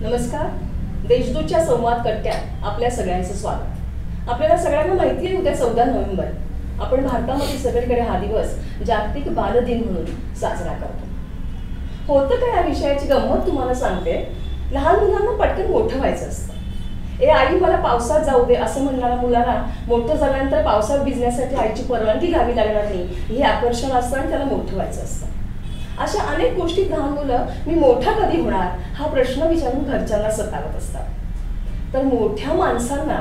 नमस्कार. देशदूतच्या संवाद कट्ट्यात आपल्या सगळ्यांचं स्वागत. आपल्याला सगळ्यांना माहिती आहे उद्या 14 नोव्हेंबर आपण भारतामध्ये सगळीकडे हा दिवस जागतिक बाल दिन म्हणून साजरा करतो. होतं काय या विषयाची गंमत तुम्हाला सांगते. लहान मुलांना पटकन मोठं व्हायचं असतं. आई मला पावसात जाऊ दे असं म्हणणाऱ्या मुलांना मोठं झाल्यानंतर पावसात भिजण्यासाठी आईची परवानगी घ्यावी लागणार नाही हे आकर्षण असतं आणि त्याला मोठं व्हायचं असतं. अशा अनेक गोष्टीत लहान मुलं मी मोठा कधी होणार हा प्रश्न विचारून घरच्यांना सतावत असतात. तर मोठ्या माणसांना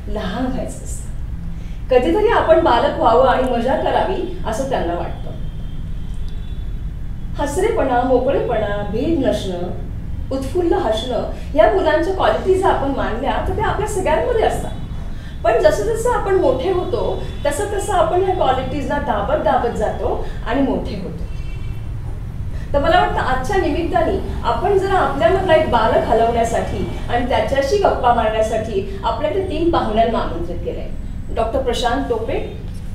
लहान व्हायचं असतं. कधीतरी आपण बालक व्हावं आणि मजा करावी असं त्यांना वाटतं. हसरेपणा, मोकळेपणा, भीड नसणं, उत्फुल्ल हसणं या मुलांच्या क्वालिटीज आपण मानल्या तर त्या आपल्या सगळ्यांमध्ये असतात. पण जसं जसं आपण मोठे होतो तसं तसं आपण या क्वालिटीजना दाबत दाबत जातो आणि मोठे होतो. तर मला वाटतं आजच्या निमित्ताने आपण जरा आपल्यामधला एक बालक हलवण्यासाठी आणि त्याच्याशी गप्पा मारण्यासाठी आपल्याकडे 3 पाहुण्यांना आमंत्रित केलंय. डॉक्टर प्रशांत टोपे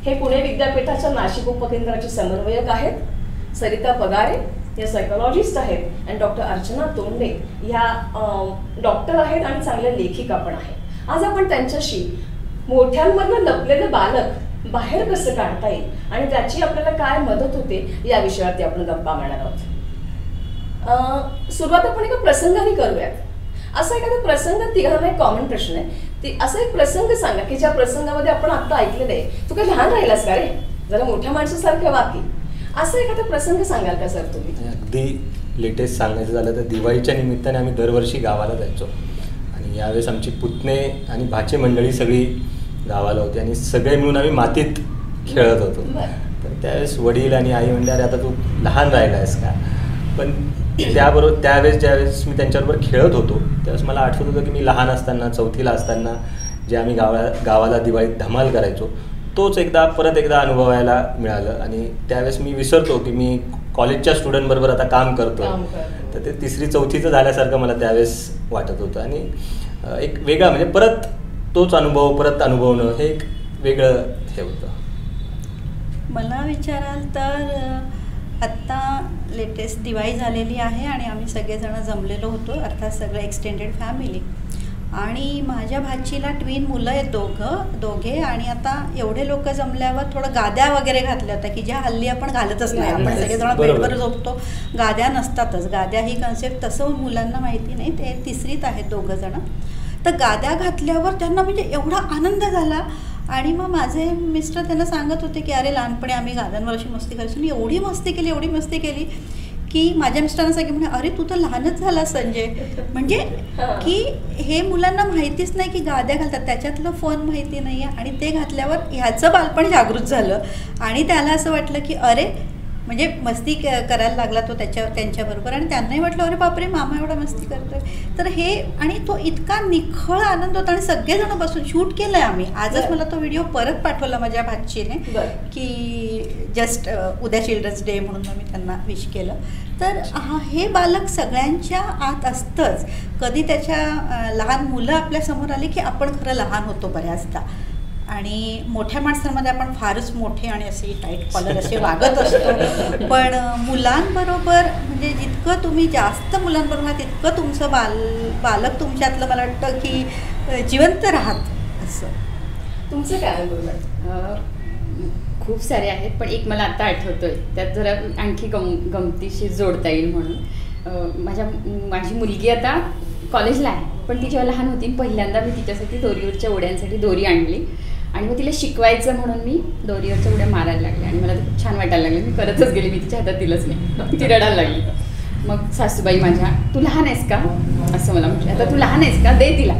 हे पुणे विद्यापीठाच्या नाशिक उपकेंद्राचे समन्वयक आहेत. सरिता पगारे या सायकोलॉजिस्ट आहेत आणि डॉक्टर अर्चना तोंडे ह्या डॉक्टर आहेत आणि चांगल्या लेखिका पण आहेत. आज आपण त्यांच्याशी मोठ्यांमधलं लपलेलं बालक बाहेर कसं काढता येईल आणि त्याची आपल्याला काय मदत होते या विषयावरती आपण गप्पा मारणार आहोत. सुरुवात आपण एका प्रसंगाने करूयात. असा एखादा प्रसंग तिघांना एक कॉमन प्रश्न आहे. असा एक प्रसंग सांगा की ज्या प्रसंगामध्ये आपण आता ऐकलेलं आहे तू काय लहान राहिलास का रे, जरा मोठ्या माणसासारखं वाकी. असं एखादा प्रसंग सांगाल का सर तुम्ही? अगदी लेटेस्ट सांगायचं झालं तर दिवाळीच्या निमित्ताने आम्ही दरवर्षी गावाला जायचो आणि यावेळेस आमची पुतणे आणि भाचे मंडळी सगळी गावाला होती आणि सगळे मिळून आम्ही मातीत खेळत होतो. तर त्यावेळेस वडील आणि आई म्हणले अरे आता तू लहान राहिला आहेस का. पण त्यावेळेस ज्यावेळेस मी त्यांच्याबरोबर खेळत होतो त्यावेळेस मला आठवत होतं की मी लहान असताना 4थीला असताना जे आम्ही गावाला दिवाळीत धमाल करायचो तोच परत एकदा अनुभवायला मिळालं. आणि त्यावेळेस मी विसरतो की मी कॉलेजच्या स्टुडंटबरोबर आता काम करतो. तर ते 3री-4थीचं झाल्यासारखं मला त्यावेळेस वाटत होतं आणि एक वेगळा म्हणजे परत तोच अनुभव परत अनुभवणं हे एक वेगळं हे होतं. मला विचाराल तर आत्ता लेटेस्ट दिवाळी झालेली आहे आणि आम्ही सगळेजण जमलेलो होतो, अर्थात सगळं एक्सटेंडेड फॅमिली. आणि माझ्या भाचीला ट्विन मुलं आहेत दोघे आणि आता एवढे लोक जमल्यावर थोडं गाद्या वगैरे घातल्या होत्या की ज्या हल्ली आपण घालतच नाही. आपण सगळेजण बेडवर झोपतो, गाद्या नसतातच. गाद्या ही कन्सेप्ट तसं मुलांना माहिती नाही. ते 3रीत आहेत दोघंजणं. तर गाद्या घातल्यावर त्यांना म्हणजे एवढा आनंद झाला. आणि मग माझे मिस्टर त्यांना सांगत होते की अरे लहानपणी आम्ही गाद्यांवर अशी मस्ती करायची आणि एवढी मस्ती केली की माझ्या मिस्टरांना सांगितलं म्हणे अरे तू तर लहानच झाला संजय. म्हणजे की हे मुलांना माहितीच नाही की गाद्या घालतात, त्याच्यातलं फन माहिती नाही आहे. आणि ते घातल्यावर ह्याचं बालपण जागृत झालं आणि त्याला असं वाटलं की अरे म्हणजे मस्ती करायला लागला तो त्यांच्याबरोबर आणि त्यांनाही वाटलं अरे बापरे मामा एवढा मस्ती करतोय. तर हे आणि तो इतका निखळ आनंद होता आणि सगळेजण बसून शूट केलं आहे आम्ही. आजच मला तो व्हिडिओ परत पाठवला माझ्या भाचीने की जस्ट उद्या चिल्ड्रन्स डे म्हणून मी त्यांना विश केलं. तर हे बालक सगळ्यांच्या आत असतंच. कधी त्याच्या लहान मुलं आपल्यासमोर आली की आपण खरं लहान होतो बऱ्याचदा. आणि मोठ्या माणसांमध्ये आपण फारच मोठे आणि असे टाईट कॉलर असे वागत असतो. पण मुलांबरोबर म्हणजे जितकं तुम्ही जास्त मुलांबरोबर तितकं तुमचं बालक तुमच्यातलं मला वाटतं की जिवंत राहत. असं तुमचं काय अनुभव? खूप सारे आहेत पण एक मला आता आठवतोय त्यात जरा आणखी गमतीशी जोडता येईल म्हणून. माझी मुलगी आता कॉलेजला आहे पण ती जेव्हा लहान होती पहिल्यांदा मी तिच्यासाठी दोरीवरच्या उड्यांसाठी दोरी आणली आणि मग तिला शिकवायचं म्हणून मी दोरीवरच्या उड्या मारायला लागले आणि मला ते खूप छान वाटायला लागले. मी करतच गेली, मी तिच्या हातात दिलंच नाही, ती रडायला लागली. मग सासूबाई माझ्या तू लहान आहेस का असं मला म्हटलं, आता तू लहान आहेस का दे तिला.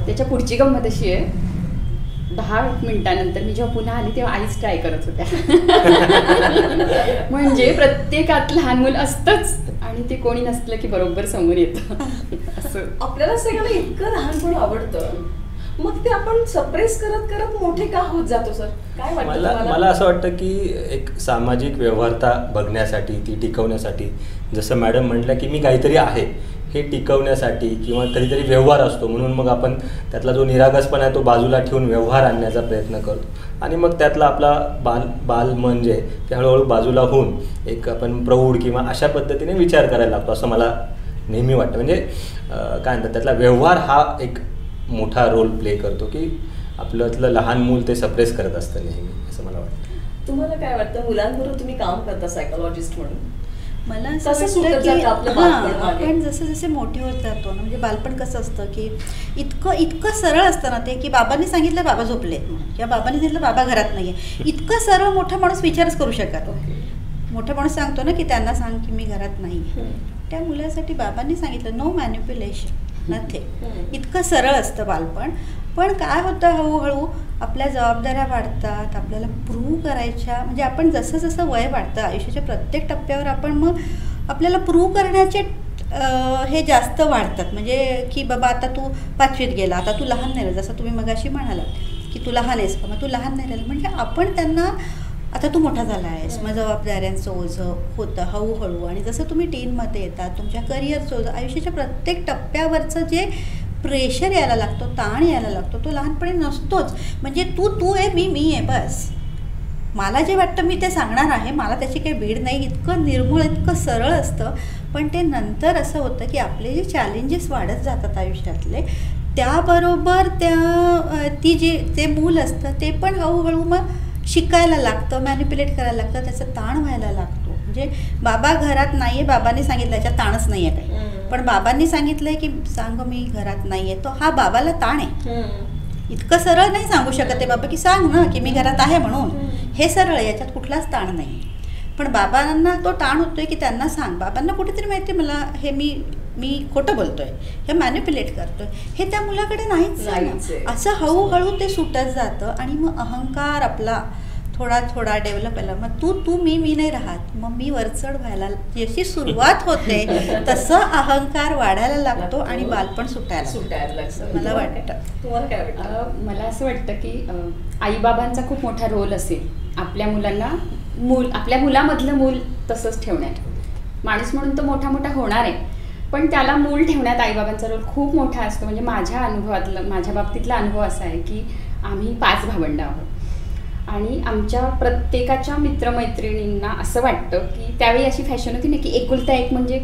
त्याच्या पुढची गंमत अशी आहे 10 मिनिटानंतर मी जेव्हा पुन्हा आली तेव्हा आईच ट्राय करत होत्या. म्हणजे प्रत्येकात लहान मूल असतंच आणि ते कोणी नसलं की बरोबर समोर येतं. असं आपल्याला सगळ्यांना इतकं लहानपण आवडतं मग ते आपण सप्रेस करत मोठे का होत जातो सर? काय वाटतं मला असं वाटतं की एक सामाजिक व्यवहारता बघण्यासाठी ती टिकवण्यासाठी जसं मॅडम म्हटलं की मी काहीतरी आहे हे टिकवण्यासाठी किंवा कधीतरी व्यवहार असतो म्हणून मग आपण त्यातला जो निरागसपणा आहे तो बाजूला ठेवून व्यवहार आणण्याचा प्रयत्न करतो आणि मग त्यातला आपला बाल मन जे ते हळूहळू बाजूला होऊन एक आपण प्रौढ किंवा अशा पद्धतीने विचार करायला लागतो असं मला नेहमी वाटतं. म्हणजे काय म्हणतात, त्यातला व्यवहार हा एक मोठा रोल प्ले करतो, की आपल्यातलं लहान मूल ते सप्रेस करत असतं नेहमी, असं मला वाटतं. तुम्हाला काय वाटतं, मुलांबरोबर तुम्ही काम करता सायकोलॉजिस्ट म्हणून, मला कसं असं सुटत वाटतं जातं की आपलं बालपण हां, मागे? आपण जसं जसे मोठे होत जातो ना, म्हणजे बालपण कसं असतं की इतकं सरळ असतं ना ते, की बाबांनी सांगितलं बाबा झोपलेत म्हणून, किंवा बाबांनी सांगितलं बाबा घरात नाही आहे. इतकं सरळ मोठा माणूस विचारच करू शकत. मोठा माणूस सांगतो ना की त्यांना सांग की मी घरात नाही आहे. त्या मुलासाठी बाबांनी सांगितलं नो मॅन्युप्युलेशन नथिंग. इतकं सरळ असतं बालपण. पण काय होतं, हळूहळू आपल्या जबाबदाऱ्या वाढतात, आपल्याला प्रूव्ह करायच्या, म्हणजे आपण जसं जसं वय वाढतं आयुष्याच्या प्रत्येक टप्प्यावर आपण मग आपल्याला प्रूव्ह करण्याचे हे जास्त वाढतात. म्हणजे की बाबा आता तू 5वीत गेला, आता तू लहान नाही राहिला, जसं तुम्ही मगाशी म्हणालात की तू लहान आहेस का, मग तू लहान नाही राहिला, म्हणजे आपण त्यांना आता तू मोठा झाला आहेस, मग जबाबदाऱ्यांचं ओझं होतं हळूहळू. आणि जसं तुम्ही टीनमध्ये येतात, तुमच्या करिअरचं ओझं, आयुष्याच्या प्रत्येक टप्प्यावरचं जे प्रेशर यायला लागतो, ताण यायला लागतो, तो लहानपणी नसतोच. म्हणजे तू आहे, मी आहे, बस मला जे वाटतं मी ते सांगणार आहे, मला त्याची काही भीड नाही. इतकं निर्मळ, इतकं सरळ असतं. पण ते नंतर असं होतं की आपले जे चॅलेंजेस वाढत जातात आयुष्यातले, त्याबरोबर ते मूल असतं ते पण हळूहळू मग शिकायला लागतं, मॅनिप्युलेट करायला लागतं, त्याचा ताण व्हायला लागतो. म्हणजे बाबा घरात नाही आहे, बाबांनी सांगितलं, याच्यात ताणच नाही आहे काही, पण बाबांनी सांगितलं आहे की सांग मी घरात नाही आहे, तो हा बाबाला ताण आहे. इतकं सरळ नाही सांगू शकत आहे बाबा की सांग ना की मी घरात आहे म्हणून, हे सरळ आहे, याच्यात कुठलाच ताण नाही. पण बाबांना तो ताण होतोय की त्यांना सांग. बाबांना कुठेतरी माहिती आहे मला हे मी खोटं बोलतोय, हे मॅनिप्युलेट करतोय, हे त्या मुलाकडे नाहीच. असं हळूहळू ते सुटत जातं. आणि मग अहंकार आपला थोडा थोडा डेव्हलप व्हायला, मग तू मी नाही राहत, मग मी वरचढ व्हायला जशी सुरुवात होते तसं अहंकार वाढायला लागतो आणि बालपण सुटायला लागतं, मला वाटतं. तुम्हाला काय वाटतं? मला असं वाटतं की आईबाबांचा खूप मोठा रोल असेल आपल्या मुलांना, आपल्या मुलामधलं मूल तसंच ठेवण्यात. माणूस म्हणून तो मोठा होणार आहे, पण त्याला मूल ठेवण्यात आईबाबांचा रोल खूप मोठा असतो. म्हणजे माझ्या बाबतीतला अनुभव असा आहे की आम्ही 5 भावंडं आहोत, आणि आमच्या प्रत्येकाच्या मित्रमैत्रिणींना असं वाटतं की त्यावेळी अशी फॅशन होती ना की एकुलता एक, म्हणजे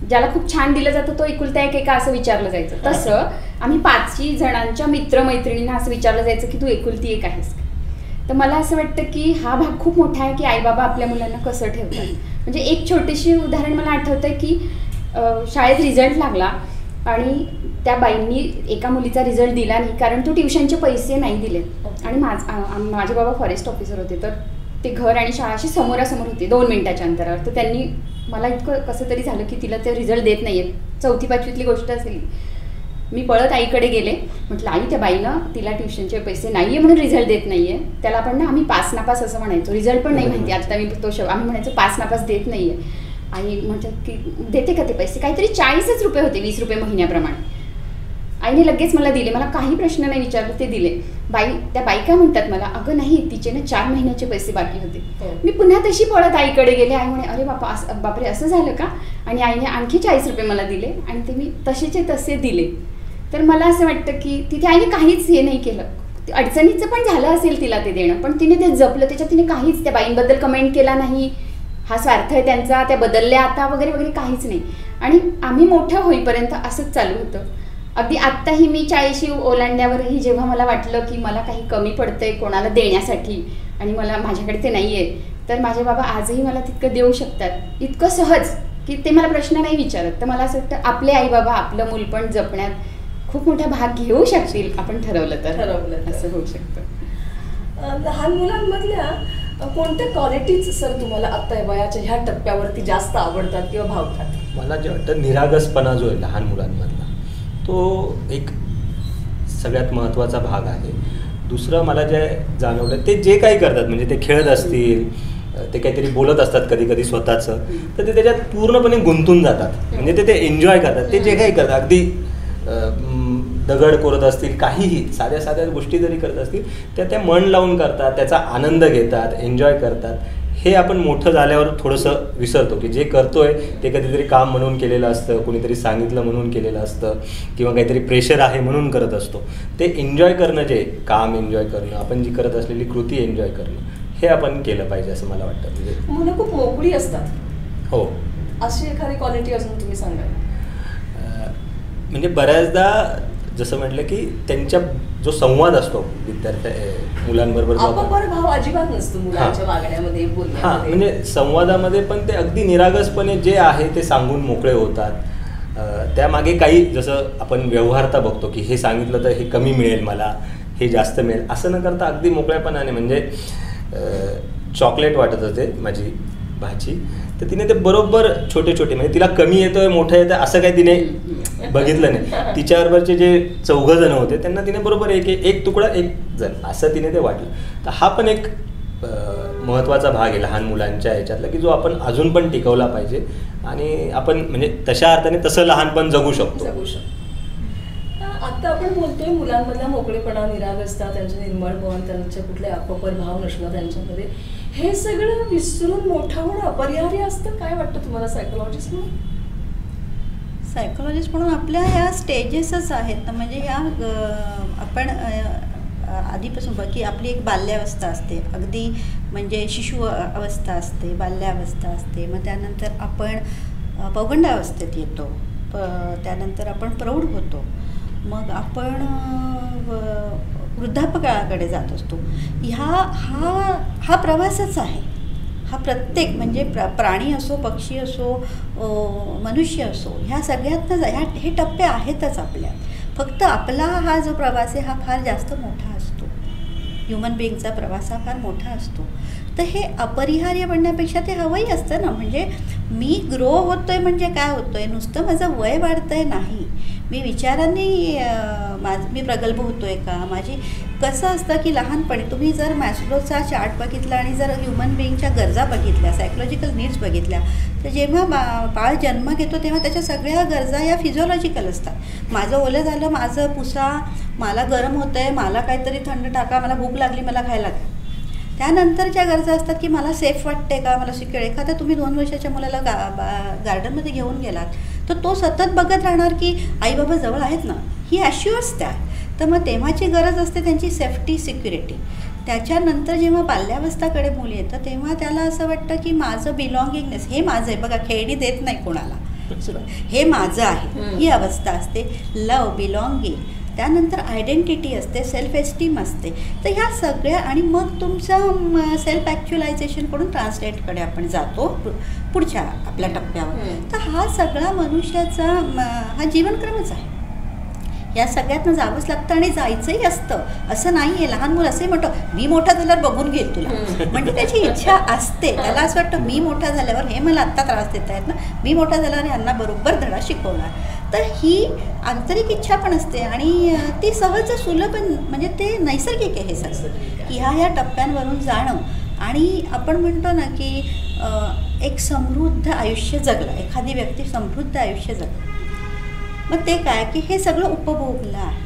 ज्याला खूप छान दिलं जातं तो एकुलता एक का असं विचारलं जायचं. तसं आम्ही 5 जणांच्या मित्रमैत्रिणींना असं विचारलं जायचं की तू एकुलती एक आहेस. तर मला असं वाटतं की हा भाग खूप मोठा आहे की आईबाबा आपल्या मुलांना कसं ठेवतात. म्हणजे एक छोटीशी उदाहरण मला आठवतं की शाळेत रिझल्ट लागला आणि त्या बाईंनी एका मुलीचा रिझल्ट दिला नाही कारण तो ट्युशनचे पैसे नाही दिले. आणि माझे बाबा फॉरेस्ट ऑफिसर होते, तर ते घर आणि शाळाशी समोरासमोर होते 2 मिनिटाच्या अंतरावर. तर त्यांनी मला इतकं कसं तरी झालं की तिला ते रिझल्ट देत नाही आहे, 4थी-5वीतली गोष्ट असेल. मी पळत आईकडे गेले, म्हटलं आई त्या बाईनं तिला ट्युशनचे पैसे नाही आहे म्हणून रिझल्ट देत नाही आहे, त्याला पण ना आम्ही पास नापास असं म्हणायचो, रिझल्ट पण नाही माहिती. आता मी आम्ही म्हणायचो पास नापास देत नाही आहे. आई म्हणतात की देते का ते पैसे, काहीतरी 40च रुपये होते, 20 रुपये महिन्याप्रमाणे. आईने लगेच मला दिले, मला काही प्रश्न नाही विचारलं, ते दिले. त्या बाई काय म्हणतात मला, अगं नाही तिचे ना 4 महिन्याचे पैसे बाकी होते. मी पुन्हा तशी पळत आईकडे गेले. आई म्हणे अरे बापरे असं झालं का. आणि आईने आणखी 40 रुपये मला दिले आणि ते मी तसेचे तसे दिले. तर मला असं वाटतं की तिथे आईने काहीच हे नाही केलं. अडचणीचं पण झालं असेल तिला ते देणं, पण तिने ते जपलं. त्याच्यात तिने काहीच त्या बाईंबद्दल कमेंट केला नाही, हा स्वार्थ आहे त्यांचा, त्या बदलल्या आता वगैरे वगैरे काहीच नाही. आणि आम्ही मोठं होईपर्यंत असंच चालू होतं. अगदी आत्ताही मी 40 ओलांड्यावरही जेव्हा मला वाटलं की मला काही कमी पडतंय कोणाला देण्यासाठी आणि माझ्याकडे ते नाही आहे, तर माझे बाबा आजही मला तितकं देऊ शकतात, इतकं सहज की ते मला प्रश्न नाही विचारत. तर मला असं वाटतं आपले आई बाबा आपलं मूलपण जपण्यात खूप मोठा भाग घेऊ शकतील आपण ठरवलं तर असं होऊ शकतं. लहान मुलांमधल्या कोणत्या क्वालिटीज सर तुम्हाला आता वयाच्या ह्या टप्प्यावरती जास्त आवडतात किंवा भावतात? मला जे वाटतं निरागसपणा जो आहे लहान मुलांमधला तो एक सगळ्यात महत्त्वाचा भाग आहे. दुसरं मला जे जाणवलं ते जे काही करतात, म्हणजे ते खेळत असतील, ते काहीतरी बोलत असतात कधी कधी स्वतःचं, तर ते त्याच्यात पूर्णपणे गुंतून जातात. म्हणजे ते एन्जॉय करतात. ते जे काही करतात, अगदी दगड कोरत असतील, काहीही साध्या साध्या गोष्टी जरी करत असतील त्या मन लावून करतात, त्याचा आनंद घेतात, एन्जॉय करतात. हे आपण मोठं झाल्यावर थोडंसं विसरतो की जे करतोय ते कधीतरी काम म्हणून केलेलं असतं, कोणीतरी सांगितलं म्हणून केलेलं असतं, किंवा काहीतरी प्रेशर आहे म्हणून करत असतो. ते एन्जॉय करणं, जे काम एन्जॉय करणं, आपण जी करत असलेली कृती एन्जॉय करणं, हे आपण केलं पाहिजे असं मला वाटतं. म्हणजे मुलं खूप मोकळी असतात. हो, अशी एखादी क्वालिटी अजून तुम्ही सांगाल? म्हणजे बऱ्याचदा जसं म्हटलं की त्यांच्या जो संवाद असतो मुलांबरोबर अपपर भाव अजिबात नसतो मुलांच्या वागण्यामध्ये, हां, बोलण्यामध्ये. म्हणजे संवादामध्ये पण ते अगदी निरागसपणे जे आहे ते सांगून मोकळे होतात. त्यामागे काही जसं आपण व्यवहारता बघतो की हे सांगितलं तर हे कमी मिळेल मला, हे जास्त मिळेल, असं न करता अगदी मोकळ्यापणाने म्हणजे चॉकलेट वाटत होते माझी भाची, तर तिने ते बरोबर छोटे छोटे म्हणजे तिला कमी येतोय मोठं येतं असं काही तिने बघितलं नाही. तिच्याबरोबरचे जे 4 जण होते त्यांना तिने बरोबर एक तुकडा एक जण असं तिने ते वाटलं. तर हा पण एक महत्त्वाचा भाग आहे लहान मुलांच्या ह्याच्यातला की जो आपण अजून पण टिकवला पाहिजे आणि आपण म्हणजे तशा अर्थाने तसं लहानपण जगू शकतो. आता आपण बोलतोय मुलांमधला मोकळेपणा, निरागसता, त्यांचं निर्मळ मन, त्यांचे कुठले अपपर भाव नसणं त्यांच्यामध्ये, हे सगळं विसरून मोठं होणं अपरिहार्य असतं. काय वाटतं तुम्हाला सायकोलॉजिस्ट म्हणून? सायकोलॉजिस्ट म्हणून आपल्या ह्या स्टेजेसच आहेत ना, म्हणजे ह्या आपण आधीपासून बघ की आपली एक बाल्यावस्था असते, अगदी म्हणजे शिशु अवस्था असते, बाल्यावस्था असते, मग त्यानंतर आपण पौगंडावस्थेत येतो, त्यानंतर आपण प्रौढ होतो, मग आपण वृद्धापकाळाकडे जात असतो. हा प्रवासच आहे. हा प्रत्येक म्हणजे प्राणी असो, पक्षी असो, मनुष्य असो, ह्या सगळ्यातनं हे टप्पे आहेतच आपल्यात. फक्त आपला हा जो प्रवास आहे हा फार जास्त मोठा असतो. ह्युमन बिईंगचा प्रवास हा फार मोठा असतो. तर हे अपरिहार्य बनण्यापेक्षा ते हवंही असतं ना. म्हणजे मी ग्रो होतोय म्हणजे काय होतोय, नुसतं माझं वय वाढतंय नाही, मी विचारांनी मी प्रगल्भ होतोय का, माझी कसं असतं की लहानपणी तुम्ही जर मॅस्लोचा चार्ट बघितला आणि जर ह्युमन बिईंगच्या गरजा बघितल्या, सायकोलॉजिकल नीड्स बघितल्या, तर जेव्हा बाळ जन्म घेतो तेव्हा त्याच्या सगळ्या गरजा या फिजिओलॉजिकल असतात. माझं ओलं झालं, माझं पुसा, मला गरम होतं आहे, मला काहीतरी थंड टाका, मला भूक लागली, मला खायला द्या. त्यानंतरच्या गरजा असतात की मला सेफ वाटते का, मला सिक्युअर. एखाद्या तुम्ही 2 वर्षाच्या मुलाला गार्डनमध्ये घेऊन गेलात तर तो सतत बघत राहणार की आई बाबा जवळ आहेत ना, ही ॲश्युअर्स त्या. तर मग तेव्हाची गरज असते त्यांची सेफ्टी, सिक्युरिटी. त्याच्यानंतर जेव्हा बाल्यावस्थाकडे मुलं येतं तेव्हा त्याला असं वाटतं की माझं बिलॉंगिंगनेस, हे माझं आहे. बघा, खेळणी देत नाही कोणाला, हे माझं आहे, ही अवस्था असते. लव, बिलॉंगिंग, त्यानंतर आयडेंटिटी असते, सेल्फ एस्टीम असते. तर ह्या सगळ्या, आणि मग तुमचं सेल्फ ॲक्च्युलायझेशनकडून ट्रान्सलेटकडे आपण जातो पुढच्या आपल्या टप्प्यावर. तर हा सगळा मनुष्याचा हा जीवनक्रमच आहे. या सगळ्यातनं जावंच लागतं आणि जायचंही असतं. असं नाही आहे, लहान मुलं असंही म्हणतो मी मोठा झाल्यावर बघून घेईल तुला, म्हणजे त्याची इच्छा असते. त्याला असं वाटतं मी मोठा झाल्यावर, हे मला आत्ता त्रास देत आहेत ना, मी मोठा झाल्यावर यांना बरोबर धडा शिकवणार. तर ही आंतरिक इच्छा पण असते आणि ती सहज सुलभ, म्हणजे ते नैसर्गिक आहे हे सगळं, की ह्या टप्प्यांवरून जाणं. आणि आपण म्हणतो ना की एक समृद्ध आयुष्य जगलं, एखादी व्यक्ती समृद्ध आयुष्य जगलं, मग ते काय की हे सगळं उपभोगलं आहे.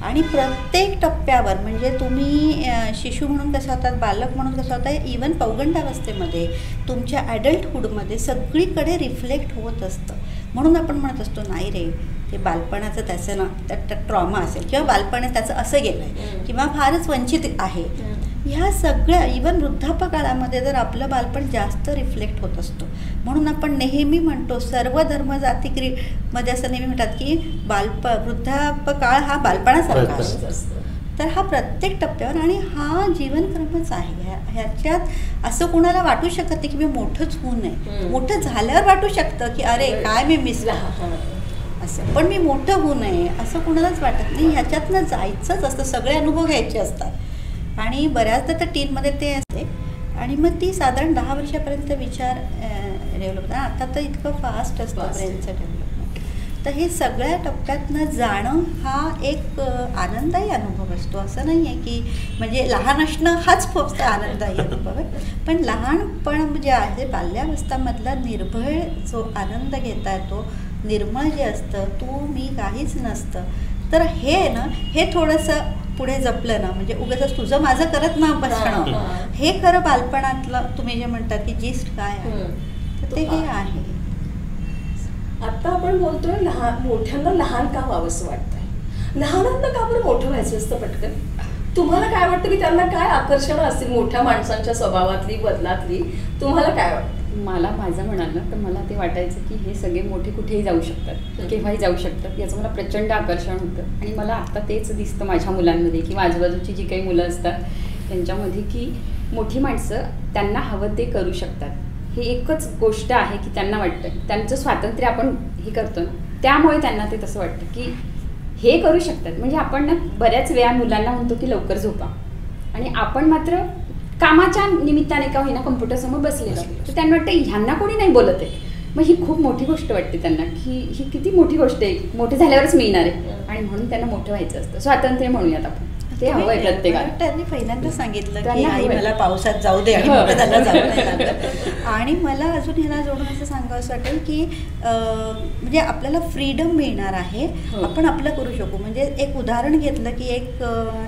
आणि प्रत्येक टप्प्यावर म्हणजे तुम्ही शिशु म्हणून कसं होतात, बालक म्हणून कसं होतं, इवन पौगंडावस्थेमध्ये, तुमच्या ॲडल्टहूडमध्ये सगळीकडे रिफ्लेक्ट होत असतं. म्हणून आपण म्हणत असतो नाही रे, ते बालपणाचं त्याचं ना त्यात ट्रॉमा असेल, किंवा बालपण त्याचं असं गेलं आहे, किंवा फारच वंचित आहे. ह्या सगळ्या इवन वृद्धापकाळामध्ये जर आपलं बालपण जास्त रिफ्लेक्ट होत असतो. म्हणून आपण नेहमी म्हणतो सर्व धर्म जाती मध्ये असं नेहमी म्हणतात की वृद्धापकाळ हा बालपणासारखा असतो. तर हा प्रत्येक टप्प्यावर, आणि हा जीवनक्रमच आहे. ह्याच्यात असं कोणाला वाटू शकत नाही की मी मोठंच होऊ नये. मोठं झाल्यावर वाटू शकतं की अरे काय मी मिसला असं, पण मी मोठं होऊ नये असं कोणालाच वाटत नाही. ह्याच्यातनं जायचंच असतं, सगळे अनुभव घ्यायचे असतात. आणि बऱ्याचदा तर टीनमध्ये ते असते, आणि मग ती साधारण 10 वर्षापर्यंत विचार डेव्हलप होतात. आता तर इतकं फास्ट असतं ब्रेनचं डेव्हलपमेंट. तर हे सगळ्या टप्प्यातनं जाणं हा एक आनंददायी अनुभव असतो. असं नाही आहे की म्हणजे लहान असणं हाच फक्त आनंददायी अनुभव आहे, पण लहानपण जे आहे बाल्यावस्थामधला निर्भय जो आनंद घेता येतो, निर्मळ जे असतं, तू मी काहीच नसतं. तर हे ना, हे थोडंसं पुढे जपलं ना, म्हणजे उगाच तुझं माझं करत ना बसणं, हे खरं बालपणातलं तुम्ही जे म्हणतात की जिस्ट काय आहे, तर ते हे आहे. आता आपण बोलतोय मोठ्यांना लहान का व्हावंसं वाटतंय, लहानांना का बरं मोठं व्हायचं असतं पटकन? तुम्हाला काय वाटतं की त्यांना काय आकर्षण असतील मोठ्या माणसांच्या स्वभावातली, बदलातली? तुम्हाला काय वाटतं? मला माझं म्हणाल ना तर मला ते वाटायचं की हे सगळे मोठे कुठेही जाऊ शकतात, केव्हाही जाऊ शकतात, याचं मला प्रचंड आकर्षण होतं. आणि मला आत्ता तेच दिसतं माझ्या मुलांमध्ये किंवा आजूबाजूची जी काही मुलं असतात त्यांच्यामध्ये, की मोठी माणसं त्यांना हवं ते करू शकतात. हे एकच गोष्ट आहे की त्यांना वाटतं त्यांचं स्वातंत्र्य आपण हे करतो ना, त्यामुळे त्यांना ते तसं वाटतं की हे करू शकतात. म्हणजे आपण ना बऱ्याच वेळा मुलांना म्हणतो की लवकर झोपा, आणि आपण मात्र कामाच्या निमित्ताने का होईना कम्प्युटरसमोर बसलेलो, तर त्यांना वाटतं ह्यांना कोणी नाही बोलत आहे. मग ही खूप मोठी गोष्ट वाटते त्यांना की ही किती मोठी गोष्ट आहे, मोठे झाल्यावरच मिळणार आहे. आणि म्हणून त्यांना मोठं व्हायचं असतं, स्वातंत्र्य म्हणूयात आपण, ते हवं आहे प्रत्येकाला. त्यांनी पहिल्यांदा सांगितलं की त्यांना आई हवंय. मला पावसात जाऊ दे आणि मोठं झालं जाऊ नाही लागलं. आणि मला अजून ह्याला जोडून असं सांगावं असं वाटेल की म्हणजे आपल्याला फ्रीडम मिळणार आहे, हो. आपण आपलं करू शकू. म्हणजे एक उदाहरण घेतलं की एक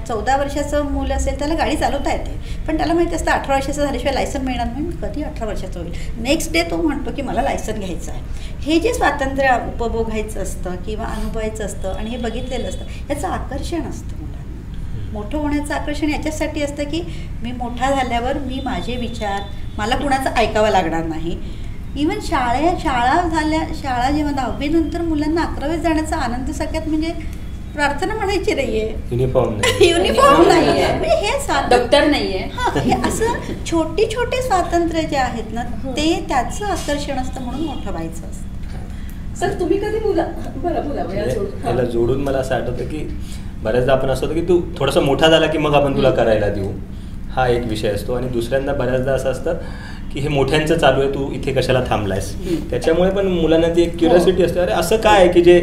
14 वर्षाचं मूल असेल त्याला गाडी चालवता येते, पण त्याला माहिती असतं 18 वर्षाचं झाल्याशिवाय लायसन मिळणार नाही. कधी 18 वर्षाचं होईल, नेक्स्ट डे तो म्हणतो की मला लायसन घ्यायचं आहे. हे जे स्वातंत्र्य उपभोगायचं असतं किंवा अनुभवायचं असतं आणि हे बघितलेलं असतं, याचं आकर्षण असतं. मोठं होण्याचं आकर्षण याच्यासाठी असतं की मी मोठा झाल्यावर मी माझे विचार, मला कुणाचं ऐकावं लागणार नाही. इवन शाळा जेव्हा 10वी नंतर मुलांना 11वीत जाण्याचा आनंद सगळ्यात म्हणजे प्रार्थना म्हणायची नाहीये, युनिफॉर्म नाही, युनिफॉर्म नाहीये, म्हणजे हे दप्तर नाहीये. हे असं छोटे स्वातंत्र्य जे आहेत ना, ते त्याचं आकर्षण असतं, म्हणून मोठं व्हायचं असतं. सर तुम्ही कधी बोला याला जोडून मला असं आठवतं की बऱ्याचदा आपण असं होतं की तू थोडासा मोठा झाला की मग आपण तुला करायला देऊ, हा एक विषय असतो. आणि दुसऱ्यांदा बऱ्याचदा असं असतं की हे मोठ्यांचं चालू आहे, तू इथे कशाला थांबलायस. त्याच्यामुळे पण मुलांना ती एक क्युरिओसिटी असते, अरे असं काय आहे की जे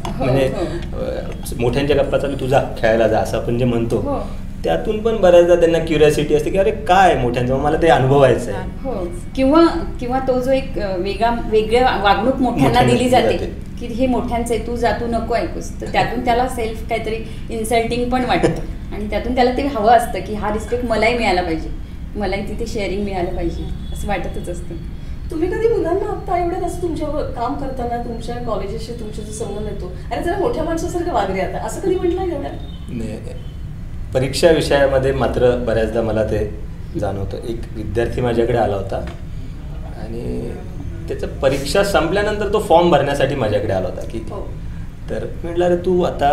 म्हणजे मोठ्यांच्या गप्पा चालू तुझा खेळायला जा असं आपण जे म्हणतो, त्यातून पण बऱ्याचदा त्यांना क्युरिओसिटी असते की अरे काय मोठ्यांचं, मला ते अनुभवायचं आहे. हो, किंवा तो जो एक वेगळे वागणूक मोठ्यांना दिली जाते की हे मोठ्यांचं आहे, तू जा, तू नको ऐकूस, तर त्यातून त्याला सेल्फ काहीतरी इन्सल्टिंग पण वाटतं. आणि त्यातून त्याला ते हवं असतं की हा रिस्पेक्ट मलाही मिळाला पाहिजे, मलाही तिथे शेअरिंग मिळालं पाहिजे, असं वाटतच असतं. तुम्ही कधी मुलांना आत्ता एवढं असं तुमच्या काम करताना तुमच्या कॉलेजेसशी तुमचा जो संबंध येतो, अरे जरा मोठ्या माणसासारखं वागले आता, असं कधी म्हटलं एवढ्यात? नाही, परीक्षा विषयामध्ये मात्र बऱ्याचदा मला ते जाणवतं. एक विद्यार्थी माझ्याकडे आला होता आणि त्याचं परीक्षा संपल्यानंतर तो फॉर्म भरण्यासाठी माझ्याकडे आला होता की तर म्हटलं अरे तू आता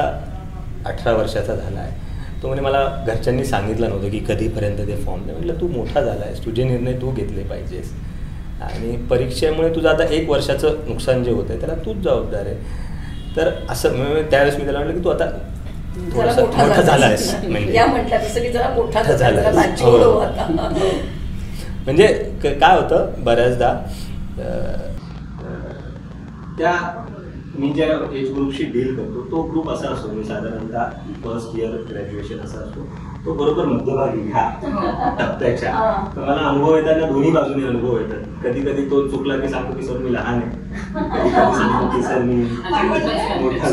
18 वर्षाचा झाला आहे. तो म्हणे मला घरच्यांनी सांगितलं नव्हतं की कधीपर्यंत ते फॉर्म नाही. म्हटलं तू मोठा झाला आहेस, तुझे निर्णय तू घेतले पाहिजेस, आणि परीक्षेमुळे तुझं आता 1 वर्षाचं नुकसान जे होतं आहे त्याला तूच जबाबदार आहे. तर असं त्यावेळेस मी त्याला म्हटलं की तू आता मोठा झाला आहेस, म्हणजे काय होतं बऱ्याचदा त्या मी ज्या एज ग्रुपशी डील करतो तो ग्रुप असा असतो, मी साधारणतः फर्स्ट इयर ग्रॅज्युएशन असा असतो, तो बरोबर मध्यभागी ह्या टप्प्याच्या. तर मला अनुभव येतात, दोन्ही बाजूने अनुभव येतात. कधी कधी तो चुकला की सांगतो की सर मी लहान आहे, कधी कधी सांगतो की सर मी मोठा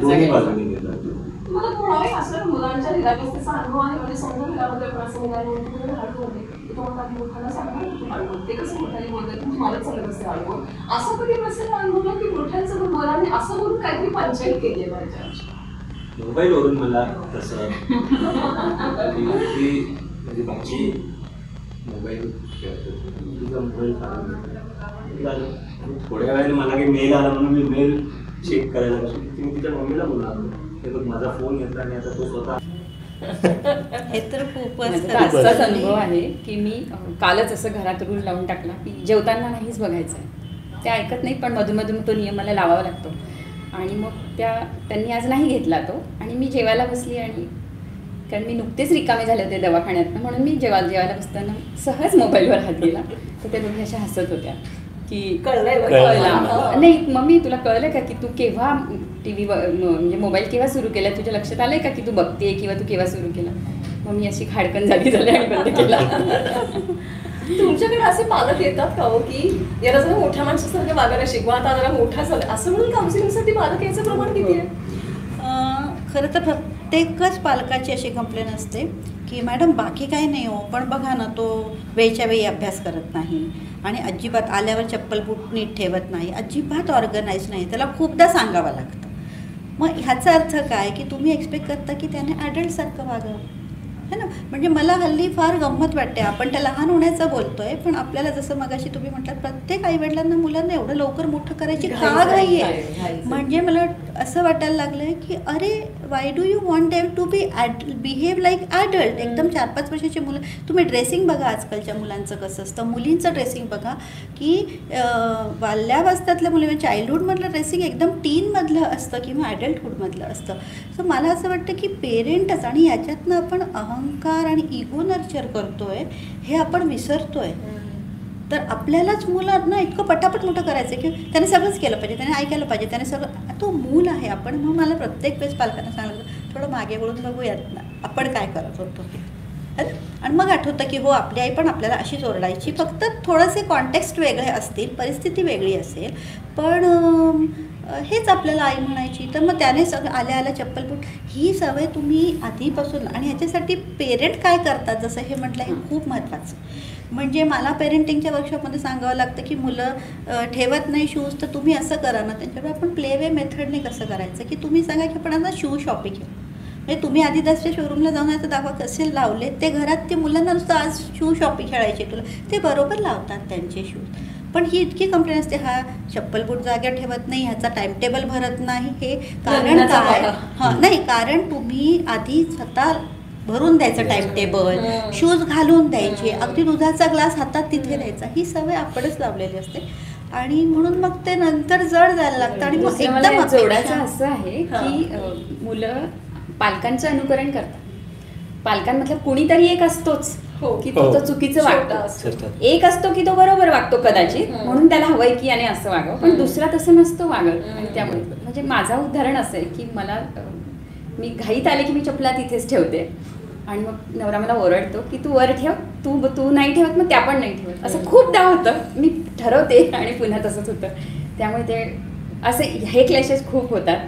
दोन्ही बाजूने घेतात. तुम्हाला कोणालाही असं मुलांच्या निरागसतेचा अनुभव आहे, म्हणजे समजा घरामध्ये आपण असं मुलांना हळू होते की तुम्हाला काही मोठ्याला सांगणार ते कसं मोठ्याने बोलतात तुम्ही मला चालत असते अनुभव, असं कधी प्रसंग अनुभवलं की मोठ्यांचं मुलांनी असं बोलून काहीतरी पंचायत केली आहे माझ्या मोबाईलवरून मला तसं म्हणजे भाजी मोबाईल तुझा मोबाईल थोड्या वेळाने मला काही मेल आला म्हणून मी मेल चेक करायला लागलो. मी तिच्या मम्मीला बोलला माझा फोन घेतला आणि आता तो स्वतः. हे तर खूपच असाच अनुभव आहे की मी कालच असं घरात रूल लावून टाकला की जेवताना नाहीच बघायचं आहे. ते ऐकत नाही, पण मधून तो नियम मला लावावा लागतो. आणि मग त्यांनी आज नाही घेतला तो, आणि मी जेवायला बसली, आणि कारण मी नुकतेच रिकामे झाले होते दवाखान्यातनं, म्हणून मी जेवायला बसताना सहज मोबाईलवर हात गेला. तर त्या दोघी अशा हसत होत्या की कळलं नाही मम्मी तुला कळलं का की तू केव्हा TV म्हणजे मोबाईल केव्हा सुरू केला, तुझ्या लक्षात आलंय का की तू बघते किंवा तू केव्हा सुरू केला. मग मी अशी खाडकन झाली आणि बंद केला. तुमच्याकडे असे पालक येतात का हो की याला जरा मोठ्या माणसासारखं वागायला शिकवा, आता जरा मोठा झाला असं म्हणून काउन्सिलिंगसाठी पालक याचं प्रमाण किती आहे? खरं तर प्रत्येकच पालकाची अशी कंप्लेन असते की मॅडम बाकी काही नाही हो, पण बघा ना तो वेळच्या वेळी अभ्यास करत नाही, आणि अजिबात आल्यावर चप्पल बूट नीट ठेवत नाही, अजिबात ऑर्गनाईज नाही, त्याला खूपदा सांगावं लागतं. मग ह्याचा अर्थ काय की तुम्ही एक्सपेक्ट करता की त्याने ॲडल्टसारखं वागावं. है ना. म्हणजे मला हल्ली फार गंमत वाटते, आपण त्या लहान होण्याचं बोलतोय, पण आपल्याला जसं मगाशी तुम्ही म्हटलात प्रत्येक आईवडिलांना मुलांना एवढं लवकर मोठं करायची का घाई आहे. म्हणजे मला असं वाटायला लागलंय की अरे why do you want them to behave like adult. एकदम 4-5 वर्षाची मुलं, तुम्ही ड्रेसिंग बघा आजकालच्या मुलांचं कसं असतं, मुलींचं ड्रेसिंग बघा की बाल्यावस्थातल्या मुली म्हणजे चाइल्डहुडमधलं ड्रेसिंग एकदम टीनमधलं असतं किंवा ॲडल्टहुडमधलं असतं. सो मला असं वाटतं की पेरेंटच, आणि याच्यातनं आपण अहंकार आणि इगो नर्चर करतोय हे आपण विसरतोय. तर आपल्यालाच मुलांना इतकं पटापट मोठं करायचं आहे की त्याने सगळंच केलं पाहिजे, त्याने ऐकायला पाहिजे, त्याने सगळं, तो मूल आहे आपण. मग मला प्रत्येक वेळेस पालकांना सांगितलं थोडं मागे वळून बघूयात ना आपण काय करत होतो ते. आणि मग आठवतं की हो आपली आई पण आपल्याला अशीच ओरडायची, फक्त थोडेसे कॉन्टेक्स्ट वेगळे असतील, परिस्थिती वेगळी असेल, पण हेच आपल्याला आई म्हणायची. तर मग त्याने सगळं आल्या आल्या चप्पल बूट ही सवय तुम्ही आधीपासून, आणि ह्याच्यासाठी पेरेंट काय करतात जसं हे म्हटलं हे खूप महत्त्वाचं. म्हणजे मला पेरेंटिंगच्या वर्कशॉपमध्ये सांगावं लागतं की मुलं ठेवत नाही शूज, तर तुम्ही असं करा ना, त्यांच्याकडे आपण प्ले वे मेथडने कसं करायचं की तुम्ही सांगा की आपण आता शू शॉपिंग घेऊ. म्हणजे तुम्ही आदिदासच्या शोरूमला जाऊन आता दाखवा कसे लावले ते घरात, ते मुलांना नुसतं आज शू शॉपिंग खेळायचे तुला, ते बरोबर लावतात त्यांचे शूज. पण ही इतकी कंप्लेंट असते, हा चप्पल बूट जाग्यावर ठेवत नाही, ह्याचा टाइम टेबल भरत नाही. हे कारण काय? हां नाही, कारण तुम्ही आधी स्वतः भरून द्यायचं टाइम टेबल, शूज घालून द्यायचे, अगदी दुधाचा ग्लास हातात तिथे द्यायचा, ही सवय आपणच लावलेली असते. आणि म्हणून मग ते नंतर जड जायला लागतं. आणि मग एकदम जोडायचं असं आहे की मुलं पालकांचं अनुकरण करतात. पालकांमधलं कुणीतरी एक असतोच की तो चुकीचं वागतो, एक असतो की तो बरोबर वागतो कदाचित, म्हणून त्याला हवंय की याने असं वागावं, पण दुसरा तसं नसतो वागत. आणि त्यामुळे म्हणजे माझं उदाहरण असं आहे की मला मी घाईत आले की मी चपला तिथेच ठेवते, आणि मग नवरा मला ओरडतो की तू वर ठेव, तू नाही ठेवत मग त्या पण नाही ठेवत. असं खूपदा होतं, मी ठरवते आणि पुन्हा तसंच होतं. त्यामुळे ते असे हे क्लॅशेस खूप होतात